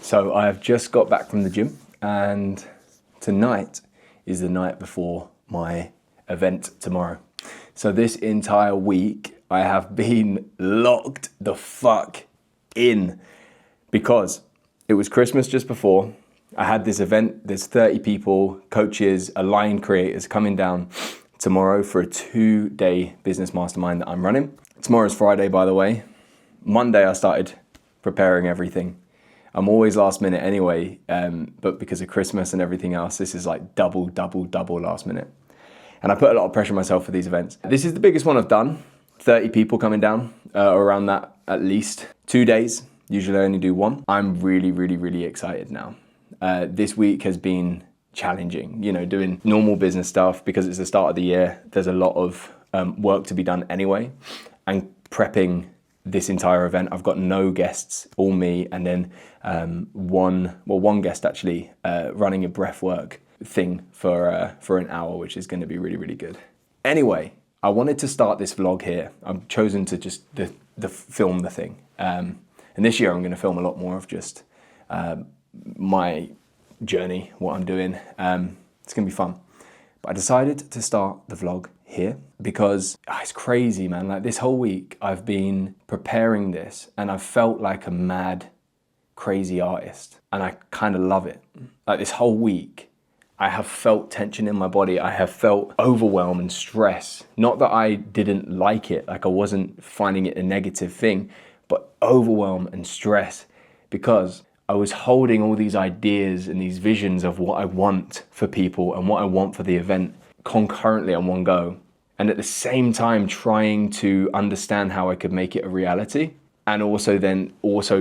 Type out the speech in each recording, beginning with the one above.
So I have just got back from the gym, and tonight is the night before my event tomorrow. So this entire week I have been locked the fuck in because it was Christmas just before. I had this event, there's 30 people, coaches, aligned creators coming down tomorrow for a 2-day business mastermind that I'm running. Tomorrow's Friday, by the way. Monday I started preparing everything. I'm always last minute anyway, but because of Christmas and everything else, this is like double last minute. And I put a lot of pressure on myself for these events. This is the biggest one I've done. 30 people coming down, around that at least. 2 days, usually I only do one. I'm really excited now. This week has been challenging, doing normal business stuff because it's the start of the year. There's a lot of work to be done anyway. And prepping this entire event, I've got no guests, all me, and then one guest actually running a breathwork thing for an hour, which is going to be really good. Anyway, I wanted to start this vlog here. I've chosen to just film the thing, and this year I'm going to film a lot more of just my journey, what I'm doing. It's going to be fun. But I decided to start the vlog here because it's crazy, man. Like this whole week I've been preparing this and I've felt like a mad, crazy artist, and I kind of love it. Like this whole week I have felt tension in my body. I have felt overwhelm and stress. Not that I didn't like it, like I wasn't finding it a negative thing, but overwhelm and stress because I was holding all these ideas and these visions of what I want for people and what I want for the event concurrently on one go. And at the same time trying to understand how I could make it a reality, and also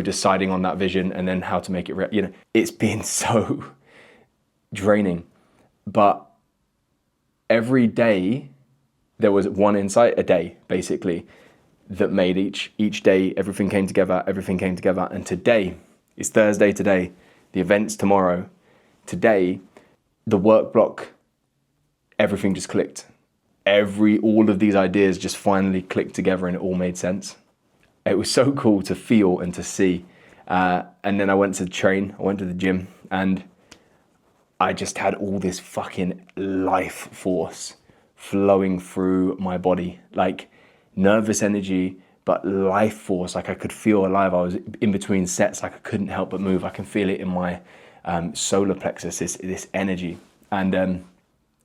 deciding on that vision and then how to make it it's been so draining. But every day there was one insight a day basically that made each day everything came together. And today, it's Thursday today, the event's tomorrow. Today, the work block, everything just clicked. All of these ideas just finally clicked together and it all made sense. It was so cool to feel and to see. And then I went to train, I went to the gym, and I just had all this fucking life force flowing through my body, like nervous energy, but life force. Like I could feel alive. I was in between sets, like I couldn't help but move. I can feel it in my solar plexus, this energy. And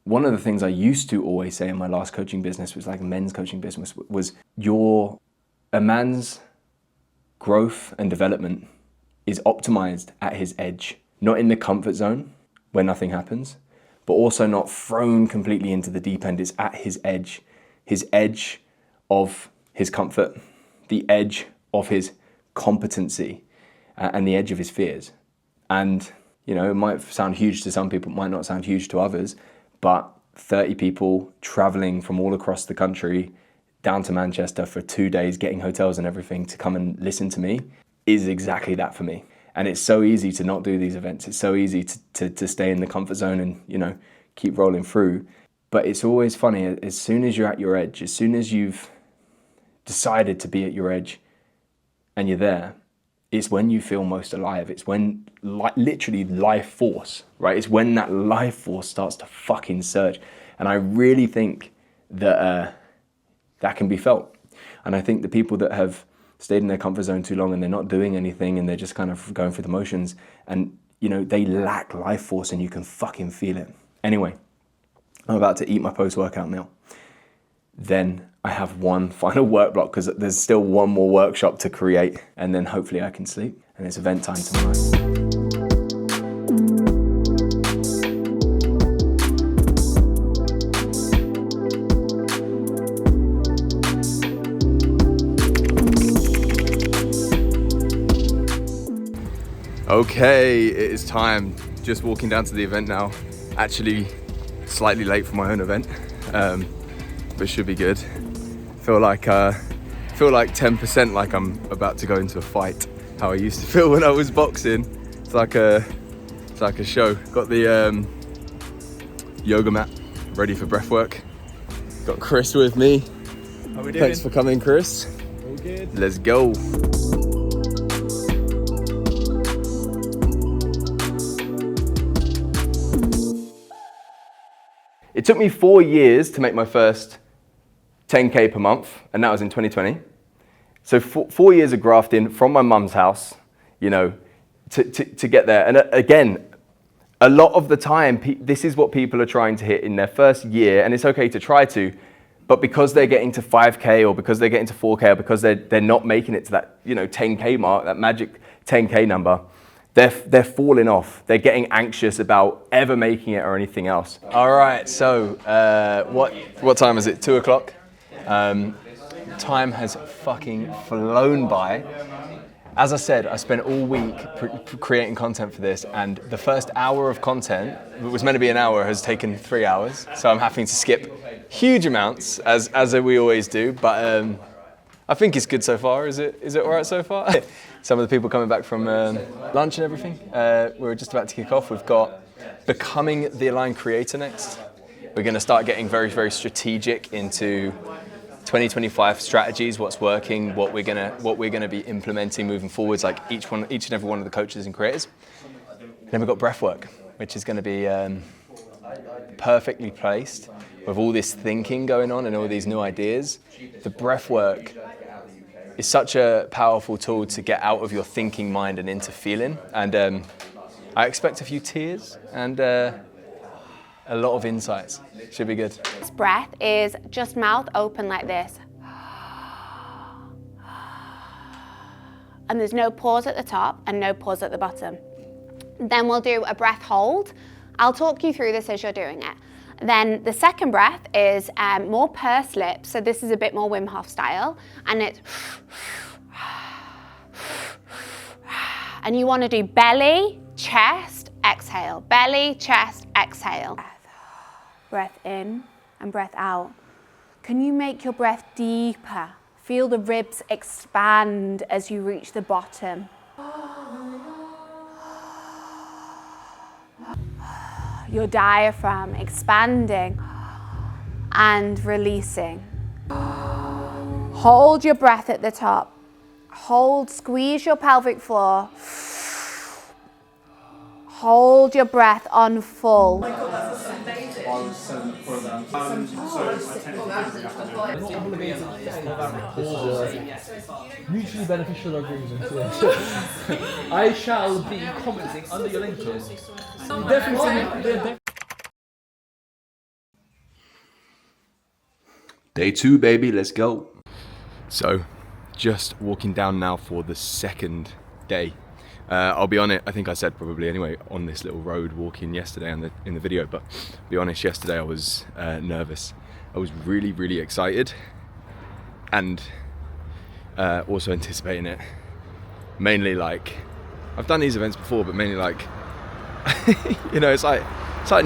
one of the things I used to always say in my last coaching business, was like a men's coaching business, was a man's growth and development is optimized at his edge, not in the comfort zone where nothing happens, but also not thrown completely into the deep end. It's at his edge of his comfort, the edge of his competency, and the edge of his fears. And, it might sound huge to some people, it might not sound huge to others, but 30 people traveling from all across the country down to Manchester for 2 days, getting hotels and everything to come and listen to me is exactly that for me. And it's so easy to not do these events. It's so easy to stay in the comfort zone and, keep rolling through. But it's always funny, as soon as you're at your edge, as soon as you've decided to be at your edge and you're there, it's when you feel most alive. It's when literally life force, right? It's when that life force starts to fucking surge. And I really think that that can be felt. And I think the people that have stayed in their comfort zone too long and they're not doing anything and they're just kind of going through the motions and, they lack life force and you can fucking feel it. Anyway, I'm about to eat my post-workout meal. Then I have one final work block because there's still one more workshop to create, and then hopefully I can sleep. And it's event time tomorrow. Okay, it is time. Just walking down to the event now. Actually, slightly late for my own event, but should be good. Feel like 10% like I'm about to go into a fight. How I used to feel when I was boxing. It's like a show. Got the yoga mat ready for breath work. Got Chris with me. How we doing? Thanks for coming, Chris. All good. Let's go. It took me 4 years to make my first 10K per month, and that was in 2020. So 4 years of grafting from my mum's house, you know, to get there. And again, a lot of the time, this is what people are trying to hit in their first year, and it's okay to try to, but because they're getting to 5K or because they're getting to 4K or because they're not making it to that, you know, 10K mark, that magic 10K number, they're falling off. They're getting anxious about ever making it or anything else. All right, so what time is it? 2 o'clock? Time has fucking flown by. As I said, I spent all week creating content for this, and the first hour of content, it was meant to be an hour, has taken 3 hours. So I'm having to skip huge amounts, as we always do. But I think it's good so far. Is it all right so far? Some of the people coming back from lunch and everything. We're just about to kick off. We've got Becoming the Aligned Creator next. We're going to start getting very, very strategic into 2025 strategies, what's working, what we're gonna be implementing moving forwards, like each and every one of the coaches and creators. Then we've got breathwork, which is going to be perfectly placed with all this thinking going on and all these new ideas. The breathwork is such a powerful tool to get out of your thinking mind and into feeling. And I expect a few tears and a lot of insights. Should be good. This breath is just mouth open like this. And there's no pause at the top and no pause at the bottom. Then we'll do a breath hold. I'll talk you through this as you're doing it. Then the second breath is more pursed lips. So this is a bit more Wim Hof style. And it's, and you want to do belly, chest, exhale. Belly, chest, exhale. Breath in and breath out. Can you make your breath deeper? Feel the ribs expand as you reach the bottom. Your diaphragm expanding and releasing. Hold your breath at the top. Hold, squeeze your pelvic floor. Hold your breath on full. Mutually beneficial agreement. I shall be commenting under your link. Definitely. Day 2, baby, let's go. So, just walking down now for the second day. I'll be on it, I think I said probably anyway, on this little road walking yesterday in the video, but to be honest, yesterday I was nervous. I was really, really excited and also anticipating it. Mainly like, I've done these events before, but mainly like, you know, it's like 8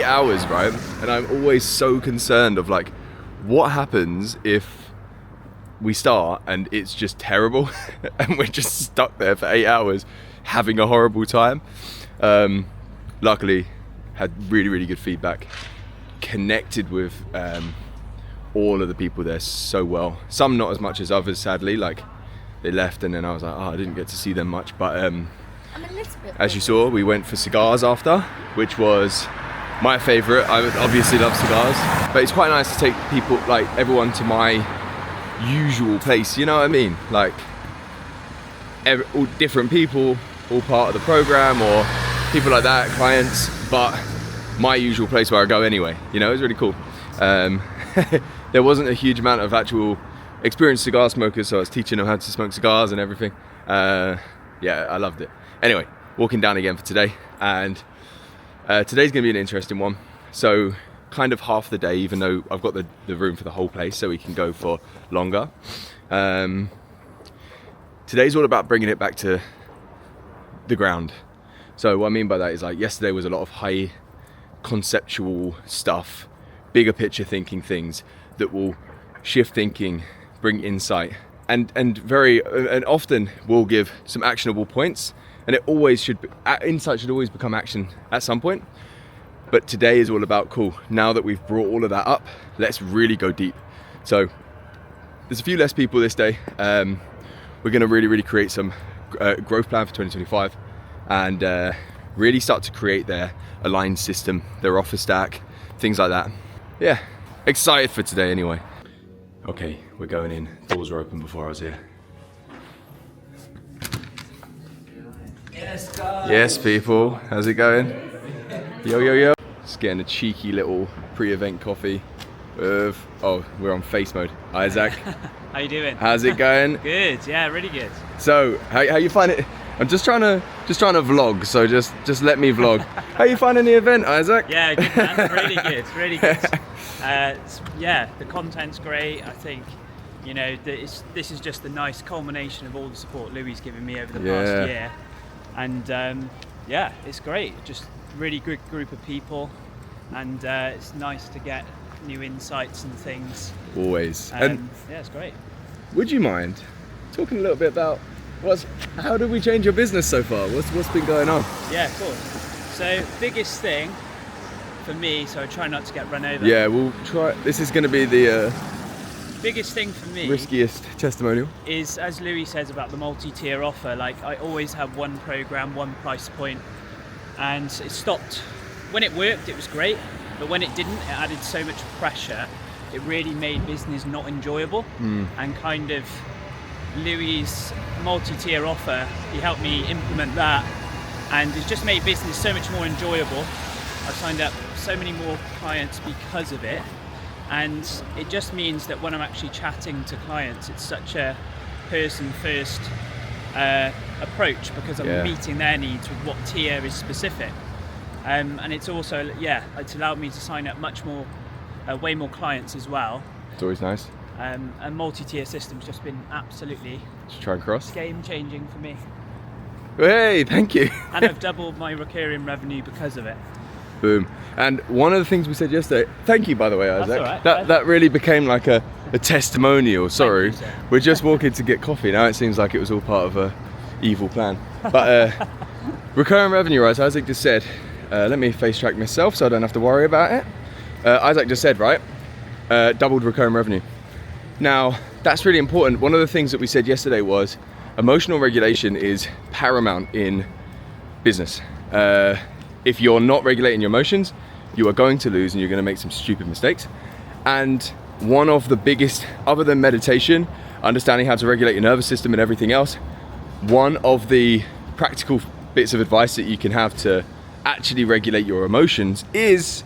hours, right? And I'm always so concerned of like, what happens if we start and it's just terrible and we're just stuck there for 8 hours having a horrible time. Luckily had really, really good feedback, connected with all of the people there so well. Some not as much as others, sadly, like they left and then I was like, oh, I didn't get to see them much. But as you saw, we went for cigars after, which was my favorite. I obviously love cigars, but it's quite nice to take people, like everyone, to my usual place, you know what I mean? Like all different people, all part of the program or people like that, clients, but my usual place where I go anyway, you know. It's really cool. There wasn't a huge amount of actual experienced cigar smokers, so I was teaching them how to smoke cigars and everything. Yeah, I loved it. Anyway, walking down again for today, and today's gonna be an interesting one. So kind of half the day, even though I've got the room for the whole place, so we can go for longer. Today's all about bringing it back to the ground. So what I mean by that is, like, yesterday was a lot of high conceptual stuff, bigger picture thinking things that will shift thinking, bring insight, and often will give some actionable points. And it always should be, insight should always become action at some point. But today is all about, cool, now that we've brought all of that up, let's really go deep. So there's a few less people this day. We're gonna really, really create some growth plan for 2025. And really start to create their Align system, their offer stack, things like that. Yeah, excited for today anyway. Okay, we're going in. Doors were open before I was here. Yes, guys. Yes, people. How's it going? Yo, yo, yo. Just getting a cheeky little pre-event coffee with, oh, we're on face mode. Isaac, How you doing? how's it going? Good, yeah, really good. So, how you find it? I'm just trying to vlog, so just let me vlog. How you finding the event, Isaac? Yeah, good man. Really good, really good. Yeah, the content's great. I think, you know, this is just a nice culmination of all the support Louis given me over the past year. And yeah, it's great. Just really good group of people, and it's nice to get new insights and things. Always. And Yeah, it's great. would you mind talking a little bit about how did we change your business so far? What's been going on? Yeah, of course. So biggest thing for me, so I try not to get run over. Yeah, we'll try. This is going to be the Biggest thing for me riskiest testimonial. is, as Louis says about the multi-tier offer, like I always have one program, one price point, and it stopped. When it worked, it was great, but when it didn't, it added so much pressure. It really made business not enjoyable. And kind of Louis' multi-tier offer, he helped me implement that, and it's just made business so much more enjoyable. I've signed up so many more clients because of it, and it just means that when I'm actually chatting to clients, it's such a person-first approach, because I'm meeting their needs with what tier is specific. And it's also, it's allowed me to sign up much more, way more clients as well. It's always nice. A multi-tier system's just been absolutely Just try and cross. game-changing for me. Hey, thank you. And I've doubled my recurring revenue because of it. Boom. And one of the things we said yesterday, thank you by the way, Isaac. That's all right. That really became like a testimonial. Sorry. you, sir. We're just walking to get coffee. Now it seems like it was all part of a evil plan. But recurring revenue, right? So Isaac just said, let me face track myself so I don't have to worry about it. Isaac just said, right, doubled recurring revenue. Now, that's really important. One of the things that we said yesterday was emotional regulation is paramount in business. If you're not regulating your emotions, you are going to lose and you're going to make some stupid mistakes. And one of the biggest, other than meditation, understanding how to regulate your nervous system and everything else, one of the practical bits of advice that you can have to actually regulate your emotions is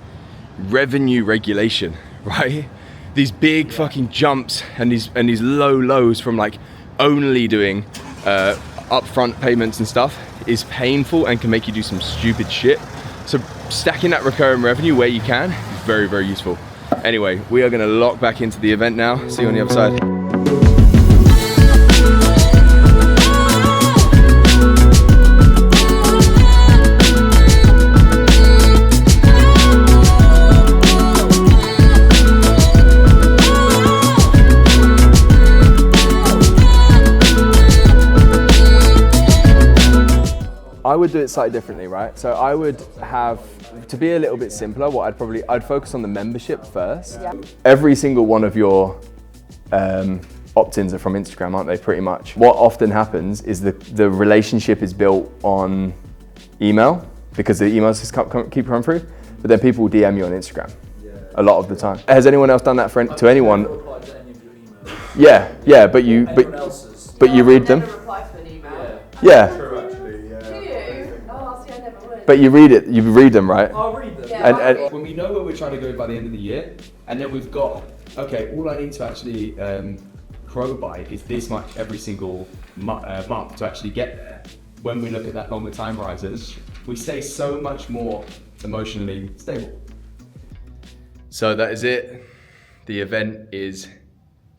revenue regulation, right? These big fucking jumps and these low lows from like only doing upfront payments and stuff is painful and can make you do some stupid shit. So stacking that recurring revenue where you can is very, very useful. Anyway, we are gonna lock back into the event now. See you on the other side. I would do it slightly differently, right? So I would have, to be a little bit simpler, I'd focus on the membership first. Yeah. Every single one of your opt-ins are from Instagram, aren't they, pretty much? What often happens is the relationship is built on email, because the emails just keep coming through, but then people will DM you on Instagram a lot of the time. Has anyone else done that to anyone? Never replied to any of your emails. Yeah, but you read them. Never reply to an email. Yeah. True, actually, yeah. Do you? Oh, see, I never would. But you read them, right? I'll read them. Yeah, And When we know where we're trying to go by the end of the year, and then we've got, okay, all I need to actually grow by is this much every single month to actually get there. When we look at that longer time horizons, we stay so much more emotionally stable. So that is it. The event is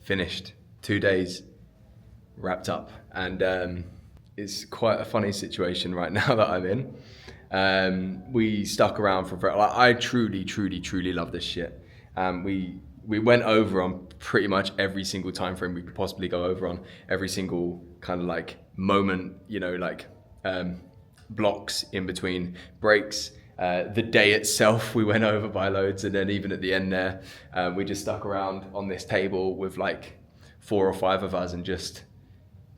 finished. 2 days wrapped up, and it's quite a funny situation right now that I'm in. We stuck around for I truly love this shit. We went over on pretty much every single time frame we could possibly go over on, every single kind of like moment, you know, like blocks in between breaks. The day itself we went over by loads, and then even at the end there, we just stuck around on this table with like 4 or 5 of us and just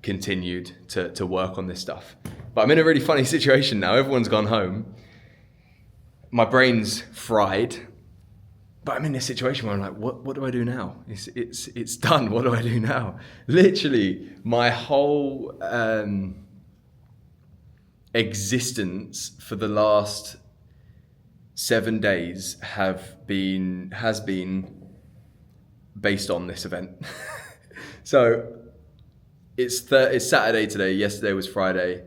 continued to work on this stuff. But I'm in a really funny situation now. Everyone's gone home. My brain's fried. But I'm in this situation where I'm like, what do I do now? It's done. What do I do now? Literally, my whole existence for the last 7 days has been based on this event. So it's Saturday today. Yesterday was Friday.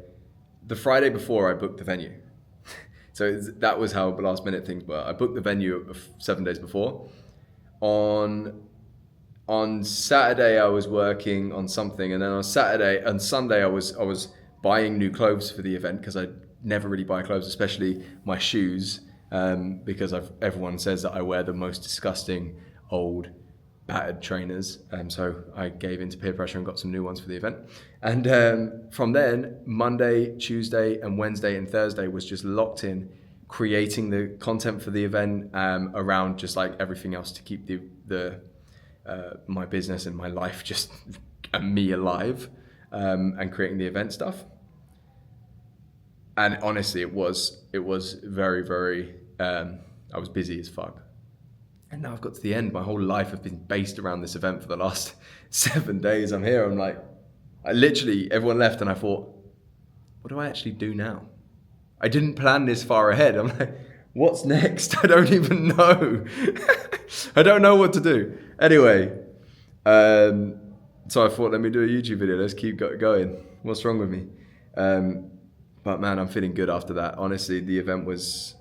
The Friday before I booked the venue. So that was how last minute things were. I booked the venue 7 days before. On Saturday I was working on something, and then on Sunday I was buying new clothes for the event, because I never really buy clothes, especially my shoes, because everyone says that I wear the most disgusting old battered trainers, so I gave into peer pressure and got some new ones for the event. And from then, Monday, Tuesday and Wednesday and Thursday was just locked in creating the content for the event, around just like everything else to keep the my business and my life just me alive, and creating the event stuff. And honestly, it was very, very, I was busy as fuck. And now I've got to the end. My whole life has been based around this event for the last 7 days. I'm here. I'm like, everyone left, and I thought, what do I actually do now? I didn't plan this far ahead. I'm like, what's next? I don't even know. I don't know what to do. Anyway, so I thought, let me do a YouTube video. Let's keep going. What's wrong with me? But man, I'm feeling good after that. Honestly, the event was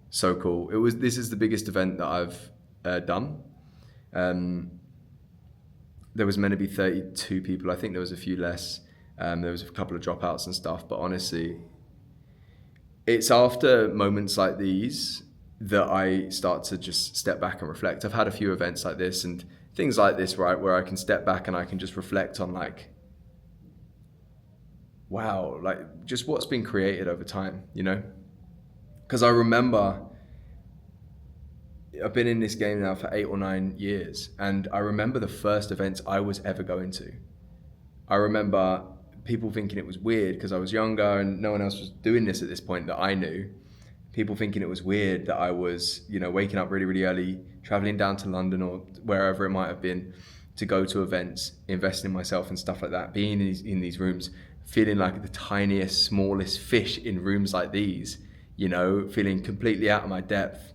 so cool. This is the biggest event that I've done. There was meant to be 32 people. I think there was a few less. There was a couple of dropouts and stuff. But honestly, it's after moments like these that I start to just step back and reflect. I've had a few events like this and things like this, right, where I can step back and I can just reflect on like, wow, like just what's been created over time, you know? Because I remember I've been in this game now for 8 or 9 years, and I remember the first events I was ever going to. I remember people thinking it was weird because I was younger and no one else was doing this at this point that I knew. People thinking it was weird that I was, you know, waking up really, really early, traveling down to London or wherever it might have been to go to events, investing in myself and stuff like that, being in these rooms, feeling like the tiniest, smallest fish in rooms like these, you know, feeling completely out of my depth.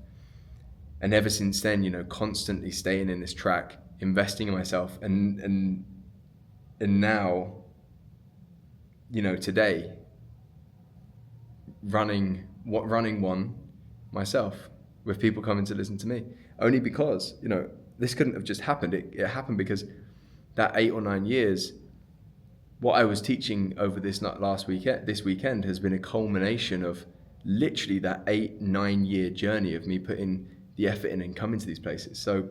And ever since then, you know, constantly staying in this track, investing in myself, and now, you know, today, running one myself with people coming to listen to me, only because, you know, this couldn't have just happened. It happened because that 8 or 9 years, what I was teaching over this weekend has been a culmination of literally that 8-9 year journey of me putting the effort in and coming to these places. So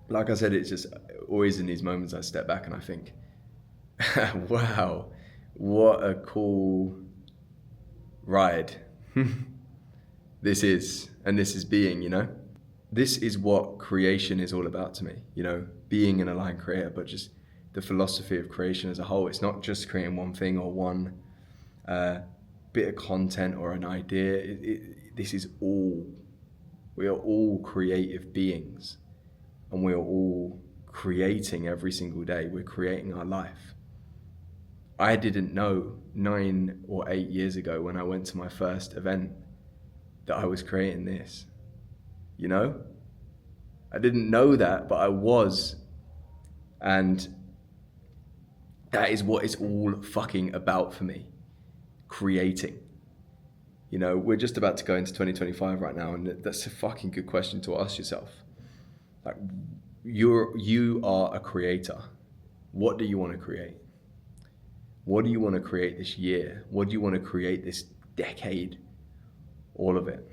like I said, it's just always in these moments I step back and I think, wow, what a cool ride this is, and this is being, you know? This is what creation is all about to me, you know, being an aligned creator, but just the philosophy of creation as a whole. It's not just creating one thing or one bit of content or an idea. This is all, we are all creative beings, and we are all creating every single day. We're creating our life. I didn't know 9 or 8 years ago when I went to my first event that I was creating this, you know? I didn't know that, but I was. And that is what it's all fucking about for me, creating. You know, we're just about to go into 2025 right now, and that's a fucking good question to ask yourself. Like, you are a creator. What do you want to create? What do you want to create this year? What do you want to create this decade? All of it.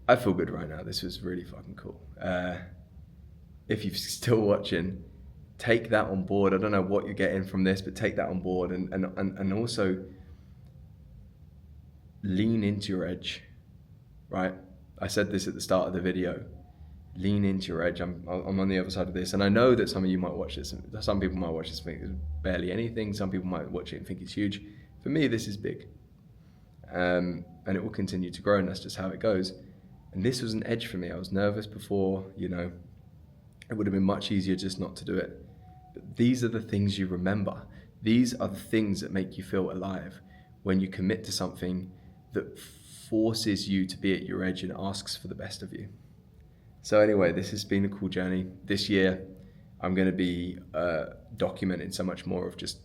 I feel good right now. This was really fucking cool. If you're still watching, take that on board. I don't know what you're getting from this, but take that on board, and also lean into your edge, right? I said this at the start of the video. lean into your edge. I'm on the other side of this, and I know that some of you might watch this. Some people might watch this and think it's barely anything. Some people might watch it and think it's huge. For me, this is big, and it will continue to grow, and that's just how it goes. And this was an edge for me. I was nervous before, you know. It would have been much easier just not to do it. But these are the things you remember. These are the things that make you feel alive when you commit to something that forces you to be at your edge and asks for the best of you. So anyway, this has been a cool journey. This year, I'm going to be documenting so much more of just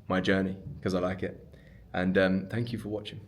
my journey because I like it. And thank you for watching.